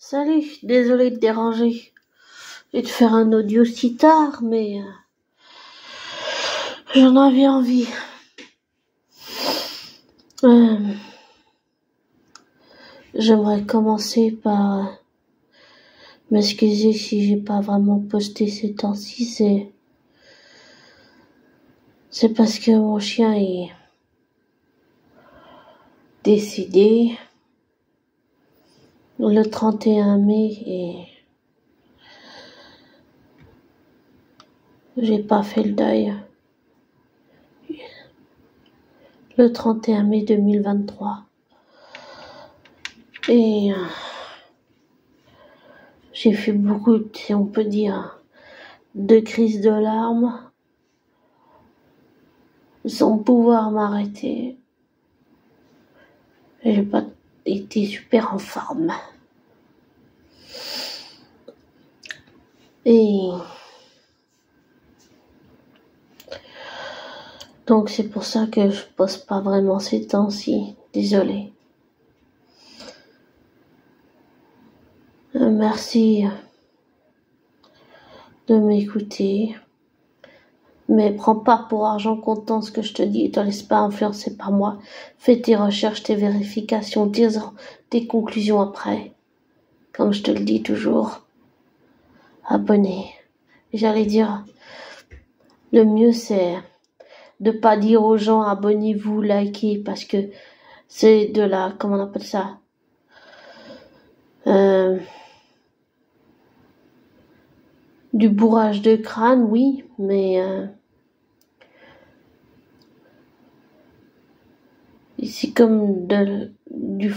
Salut, désolé de déranger et de faire un audio si tard, mais j'en avais envie. J'aimerais commencer par m'excuser si j'ai pas vraiment posté ces temps-ci. C'est parce que mon chien est décédé le 31 mai et j'ai pas fait le deuil. Le 31 mai 2023. Et j'ai fait beaucoup, si on peut dire, de crises de larmes sans pouvoir m'arrêter. J'ai pas été super en forme. Et donc c'est pour ça que je poste pas vraiment ces temps-ci. Désolée. Merci de m'écouter. Mais prends pas pour argent comptant ce que je te dis et te laisse pas influencer par moi. Fais tes recherches, tes vérifications, tire tes conclusions après. Comme je te le dis toujours. Abonner. J'allais dire, le mieux c'est de pas dire aux gens abonnez-vous, likez, parce que c'est de la, comment on appelle ça, du bourrage de crâne, oui, mais c'est comme du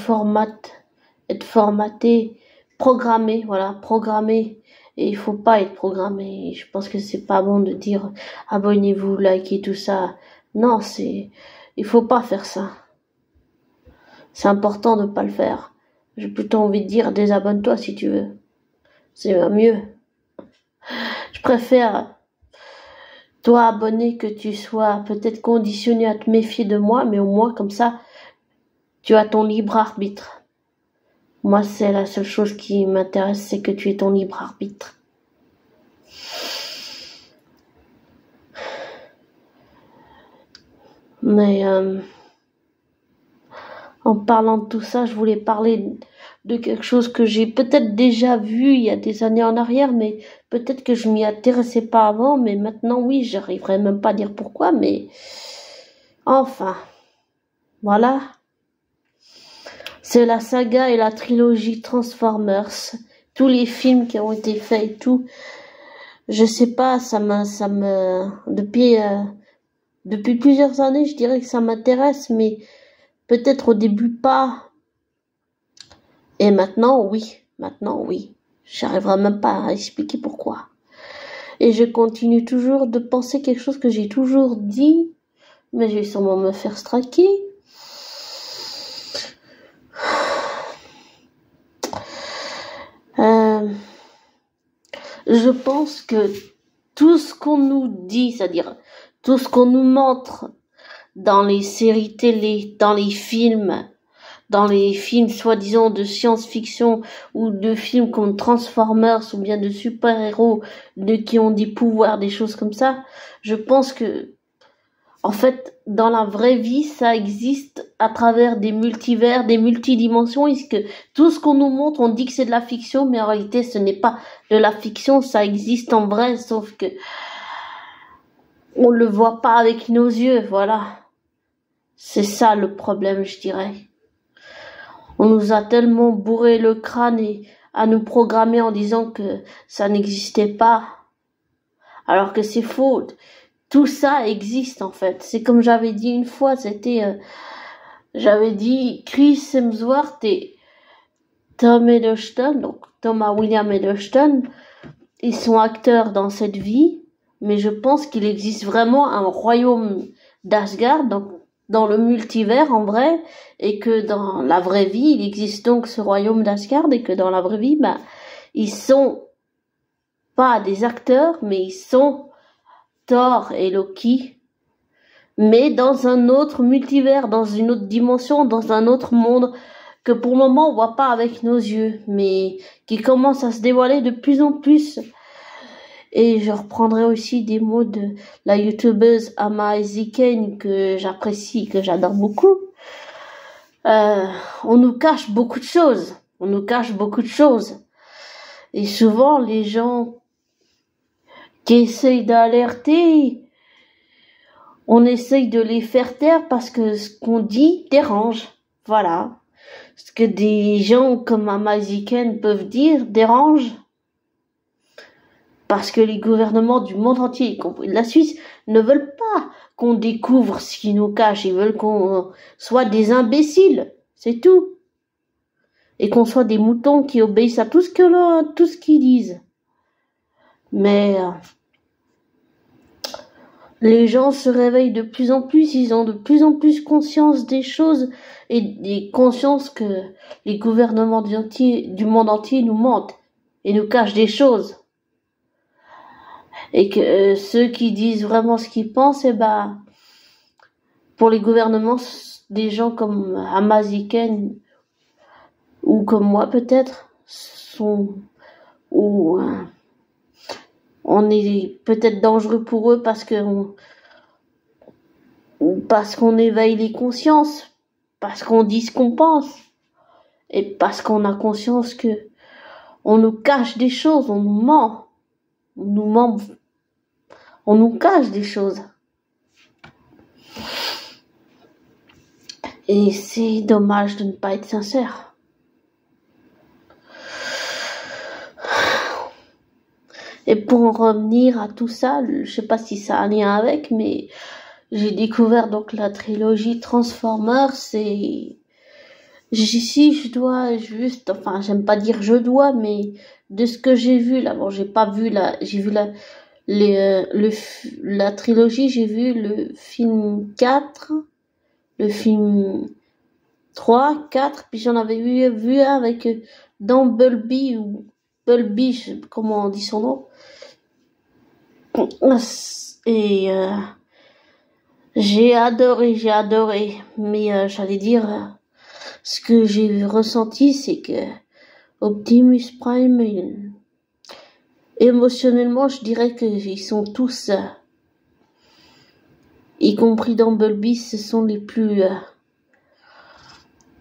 être formaté, programmé, voilà, programmé. Et il faut pas être programmé. Je pense que c'est pas bon de dire abonnez-vous, likez tout ça. Non, il faut pas faire ça. C'est important de pas le faire. J'ai plutôt envie de dire désabonne-toi si tu veux. C'est mieux. Je préfère toi abonné que tu sois peut-être conditionné à te méfier de moi, mais au moins comme ça, tu as ton libre arbitre. Moi, c'est la seule chose qui m'intéresse, c'est que tu aies ton libre arbitre. Mais en parlant de tout ça, je voulais parler de quelque chose que j'ai peut-être déjà vu il y a des années en arrière, mais peut-être que je m'y intéressais pas avant, mais maintenant oui, j'arriverai même pas à dire pourquoi, mais enfin, voilà. C'est la saga et la trilogie Transformers, tous les films qui ont été faits et tout. Je sais pas, depuis plusieurs années, je dirais que ça m'intéresse, mais peut-être au début pas. Et maintenant, oui. J'arriverai même pas à expliquer pourquoi. Et je continue toujours de penser quelque chose que j'ai toujours dit, mais je vais sûrement me faire striker. Je pense que tout ce qu'on nous dit, c'est-à-dire tout ce qu'on nous montre dans les séries télé, dans les films soi-disant de science-fiction ou de films comme Transformers ou bien de super-héros qui ont des pouvoirs, des choses comme ça, je pense que en fait, dans la vraie vie, ça existe à travers des multivers, des multidimensions, et que tout ce qu'on nous montre, on dit que c'est de la fiction, mais en réalité, ce n'est pas de la fiction, ça existe en vrai, sauf que on le voit pas avec nos yeux, voilà. C'est ça le problème, je dirais. On nous a tellement bourré le crâne et à nous programmer en disant que ça n'existait pas, alors que c'est faux. Tout ça existe en fait. C'est comme j'avais dit une fois, j'avais dit Chris Hemsworth et Tom Hiddleston, donc Thomas William Hiddleston, ils sont acteurs dans cette vie, mais je pense qu'il existe vraiment un royaume d'Asgard, donc dans le multivers en vrai, et que dans la vraie vie, il existe donc ce royaume d'Asgard, et que dans la vraie vie, ils sont pas des acteurs, mais ils sont Thor et Loki, mais dans un autre multivers, dans une autre dimension, dans un autre monde que pour le moment on voit pas avec nos yeux, mais qui commencent à se dévoiler de plus en plus. Et je reprendrai aussi des mots de la youtubeuse Ama Eziken que j'apprécie, que j'adore beaucoup. On nous cache beaucoup de choses. On nous cache beaucoup de choses. Et souvent, les gens qui essayent d'alerter, on essaye de les faire taire parce que ce qu'on dit dérange. Voilà. Ce que des gens comme Ama Eziken peuvent dire dérange. Parce que les gouvernements du monde entier, y compris de la Suisse, ne veulent pas qu'on découvre ce qui nous cache. Ils veulent qu'on soit des imbéciles. C'est tout. Et qu'on soit des moutons qui obéissent à tout ce qu'ils disent. Mais les gens se réveillent de plus en plus, ils ont de plus en plus conscience des choses et conscience que les gouvernements du monde entier nous mentent et nous cachent des choses. Et que ceux qui disent vraiment ce qu'ils pensent, pour les gouvernements, des gens comme Ama Eziken ou comme moi peut-être on est peut-être dangereux pour eux parce qu'on éveille les consciences, parce qu'on dit ce qu'on pense et parce qu'on a conscience que on nous cache des choses, on nous ment. On nous cache des choses. Et c'est dommage de ne pas être sincère. Et pour en revenir à tout ça, je sais pas si ça a un lien avec, mais j'ai découvert donc la trilogie Transformers et j'aime pas dire je dois, mais de ce que j'ai vu là, bon, j'ai vu la trilogie, j'ai vu le film 4, le film 3, 4, puis j'en avais vu un avec Bumblebee ou Bumblebee, je sais pas comment on dit son nom. Et j'ai adoré, mais j'allais dire ce que j'ai ressenti, c'est que Optimus Prime, émotionnellement, je dirais qu'ils sont tous, y compris Bumblebee, ce sont les plus,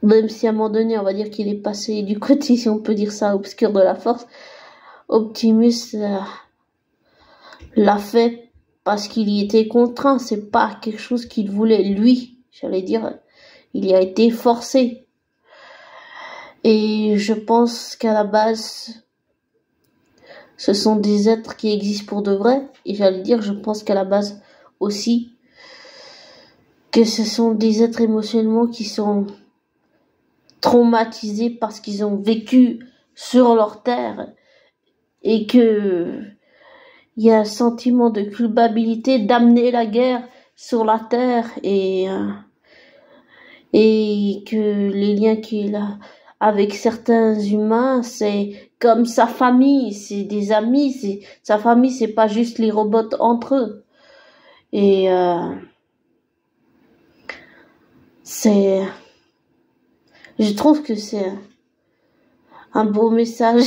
même si à un moment donné, on va dire qu'il est passé du côté, si on peut dire ça, obscur de la force, Optimus l'a fait parce qu'il y était contraint, c'est pas quelque chose qu'il voulait lui, j'allais dire, il y a été forcé. Et je pense qu'à la base, ce sont des êtres qui existent pour de vrai. Et j'allais dire, je pense qu'à la base aussi, que ce sont des êtres émotionnellement qui sont traumatisés parce qu'ils ont vécu sur leur terre. Et que il y a un sentiment de culpabilité d'amener la guerre sur la terre et que les liens qu'il a avec certains humains, c'est comme sa famille, c'est des amis, sa famille, c'est pas juste les robots entre eux. Et je trouve que c'est un beau message.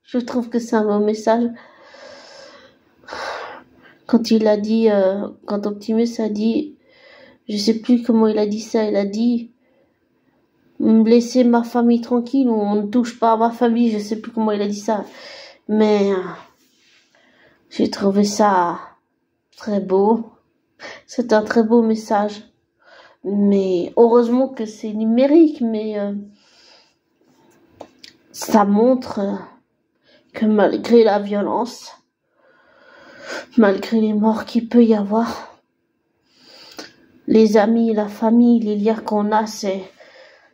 Je trouve que c'est un beau message. Quand il a dit, quand Optimus a dit, je sais plus comment il a dit ça, il a dit, laissez ma famille tranquille, on ne touche pas à ma famille, je sais plus comment il a dit ça. Mais, j'ai trouvé ça très beau. C'est un très beau message. Mais, heureusement que c'est numérique, mais, ça montre que malgré la violence, malgré les morts qu'il peut y avoir, les amis, la famille, les liens qu'on a,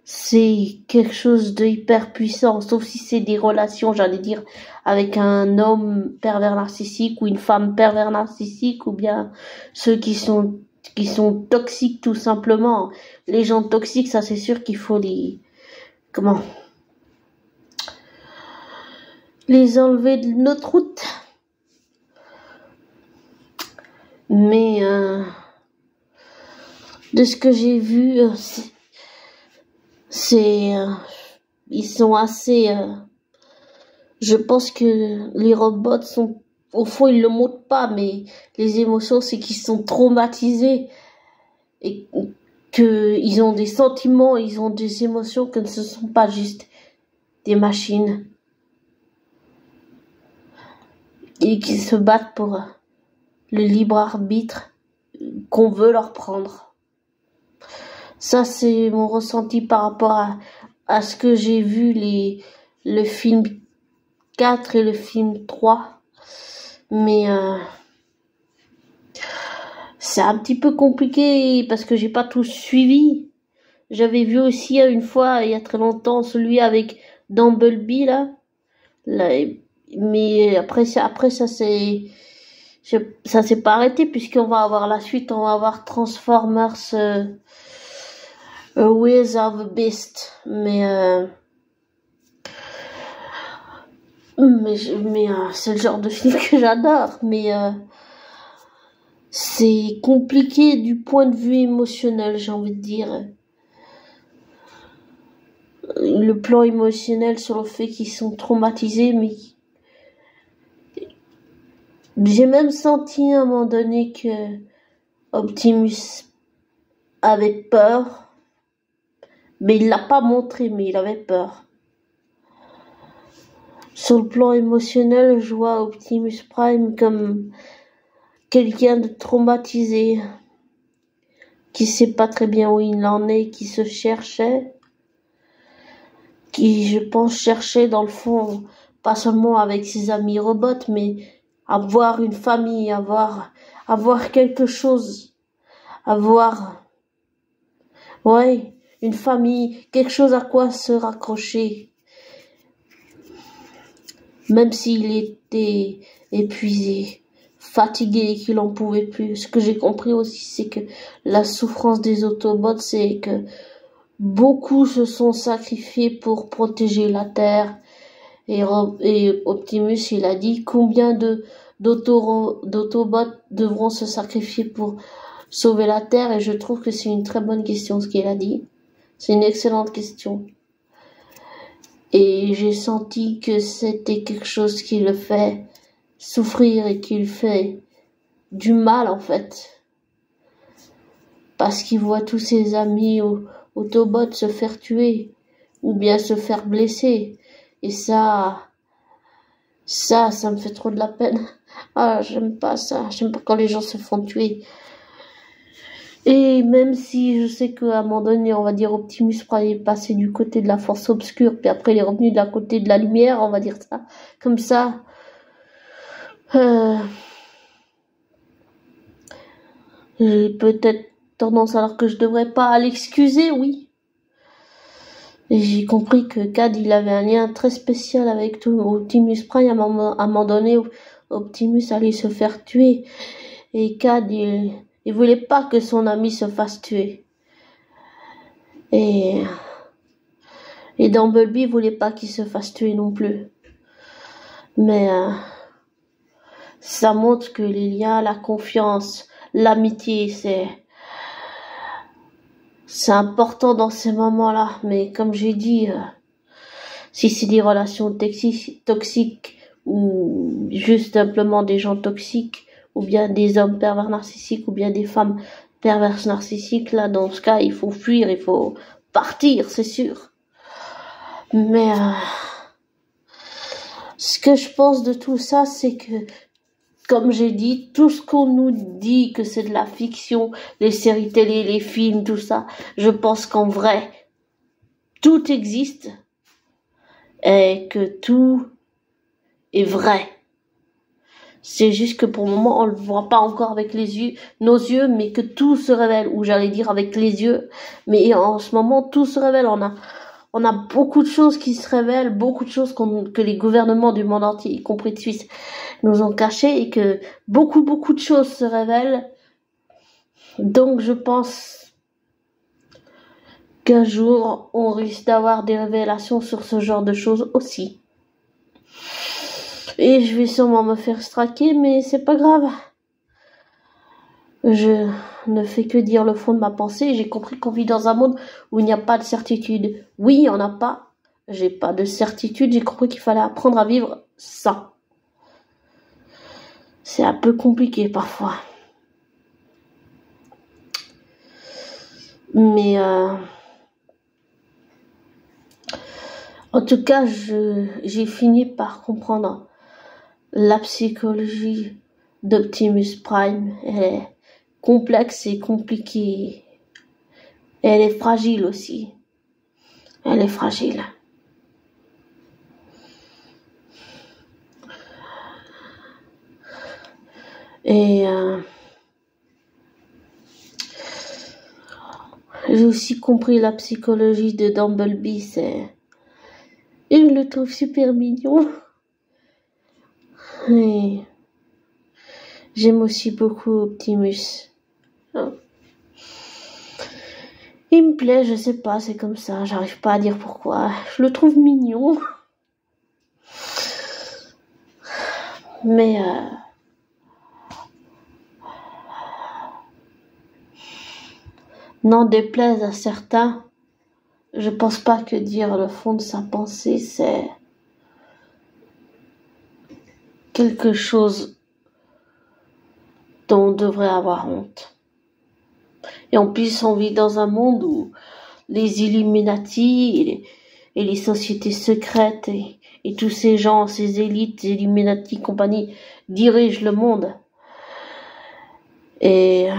c'est quelque chose de hyper puissant, sauf si c'est des relations, j'allais dire, avec un homme pervers narcissique ou une femme pervers narcissique, ou bien ceux qui sont toxiques tout simplement. Les gens toxiques, ça c'est sûr qu'il faut les enlever de notre route. Mais de ce que j'ai vu, ils sont assez, je pense que les robots sont, au fond, ils le montrent pas, mais les émotions, c'est qu'ils sont traumatisés et que ils ont des sentiments, ils ont des émotions, que ce ne sont pas juste des machines et qui se battent pour le libre arbitre qu'on veut leur prendre. Ça, c'est mon ressenti par rapport à ce que j'ai vu le film 4 et le film 3. Mais c'est un petit peu compliqué parce que j'ai pas tout suivi. J'avais vu aussi une fois, il y a très longtemps, celui avec Bumblebee là. Mais après ça s'est pas arrêté puisqu'on va avoir la suite, on va avoir Transformers Ways of the Beast. Mais c'est le genre de film que j'adore. Mais c'est compliqué du point de vue émotionnel, j'ai envie de dire. Le plan émotionnel sur le fait qu'ils sont traumatisés, mais j'ai même senti à un moment donné que Optimus avait peur, mais il l'a pas montré, mais il avait peur. Sur le plan émotionnel, je vois Optimus Prime comme quelqu'un de traumatisé, qui sait pas très bien où il en est, qui se cherchait, qui, je pense, cherchait dans le fond, pas seulement avec ses amis robots, mais avoir une famille, avoir quelque chose, ouais, une famille, quelque chose à quoi se raccrocher. Même s'il était épuisé, fatigué et qu'il en pouvait plus. Ce que j'ai compris aussi, c'est que la souffrance des Autobots, c'est que beaucoup se sont sacrifiés pour protéger la Terre. Et Optimus, il a dit combien d'Autobots devront se sacrifier pour sauver la Terre. Et je trouve que c'est une très bonne question ce qu'il a dit. C'est une excellente question. Et j'ai senti que c'était quelque chose qui le fait souffrir et qui lui fait du mal, en fait. Parce qu'il voit tous ses amis Autobots se faire tuer ou bien se faire blesser. Et ça me fait trop de la peine. Ah, j'aime pas ça. J'aime pas quand les gens se font tuer. Et même si je sais qu'à un moment donné, on va dire Optimus Prime est passé du côté de la force obscure, puis après il est revenu de la côté de la lumière, on va dire ça, comme ça. J'ai peut-être tendance alors que je devrais pas l'excuser, oui. Et j'ai compris que Cad, il avait un lien très spécial avec Optimus Prime. À un moment donné, Optimus allait se faire tuer. Et Cad, il voulait pas que son ami se fasse tuer. Et Bumblebee voulait pas qu'il se fasse tuer non plus. Mais ça montre que les liens, la confiance, l'amitié, c'est important dans ces moments-là. Mais comme j'ai dit, si c'est des relations toxiques ou juste simplement des gens toxiques, ou bien des hommes pervers narcissiques, ou bien des femmes perverses narcissiques, là, dans ce cas, il faut fuir, il faut partir, c'est sûr. Mais ce que je pense de tout ça, c'est que, comme j'ai dit, tout ce qu'on nous dit que c'est de la fiction, les séries télé, les films, tout ça, je pense qu'en vrai, tout existe et que tout est vrai. C'est juste que pour le moment, on le voit pas encore avec nos yeux, mais que tout se révèle, ou j'allais dire avec les yeux, mais en ce moment, tout se révèle. On a beaucoup de choses qui se révèlent, beaucoup de choses que les gouvernements du monde entier, y compris de Suisse, nous ont cachées, et que beaucoup de choses se révèlent. Donc, je pense qu'un jour, on risque d'avoir des révélations sur ce genre de choses aussi. Et je vais sûrement me faire straquer, mais c'est pas grave. Je ne fais que dire le fond de ma pensée. J'ai compris qu'on vit dans un monde où il n'y a pas de certitude. Oui, il n'y en a pas. j'ai pas de certitude, j'ai compris qu'il fallait apprendre à vivre sans. C'est un peu compliqué parfois. Mais en tout cas, j'ai fini par comprendre la psychologie d'Optimus Prime. Elle est complexe et compliquée. Et elle est fragile aussi. Elle est fragile. Et j'ai aussi compris la psychologie de Bumblebee. Et je le trouve super mignon. Et j'aime aussi beaucoup Optimus. Il me plaît, je sais pas, c'est comme ça, j'arrive pas à dire pourquoi. Je le trouve mignon. Mais n'en déplaise à certains, je pense pas que dire le fond de sa pensée, c'est quelque chose dont on devrait avoir honte. Et en plus, on vit dans un monde où les Illuminati et les sociétés secrètes et tous ces gens, ces élites, Illuminati, compagnie, dirigent le monde. Et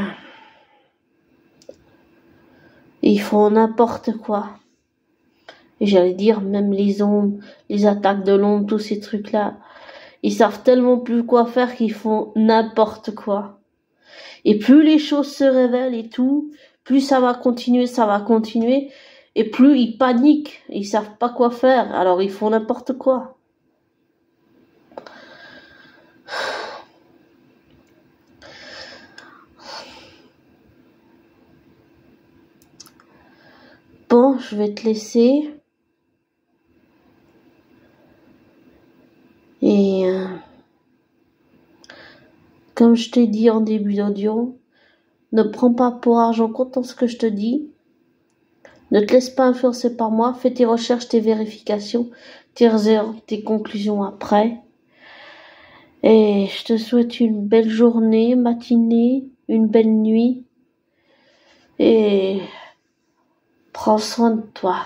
ils font n'importe quoi. Et j'allais dire, même les ombres, les attaques de l'ombre, tous ces trucs-là, ils savent tellement plus quoi faire qu'ils font n'importe quoi. Et plus les choses se révèlent et tout, plus ça va continuer, et plus ils paniquent, ils savent pas quoi faire, alors ils font n'importe quoi. Bon, je vais te laisser. Et comme je t'ai dit en début d'audio, ne prends pas pour argent comptant ce que je te dis. Ne te laisse pas influencer par moi. Fais tes recherches, tes vérifications, tes conclusions après. Et je te souhaite une belle journée, matinée, une belle nuit. Et prends soin de toi.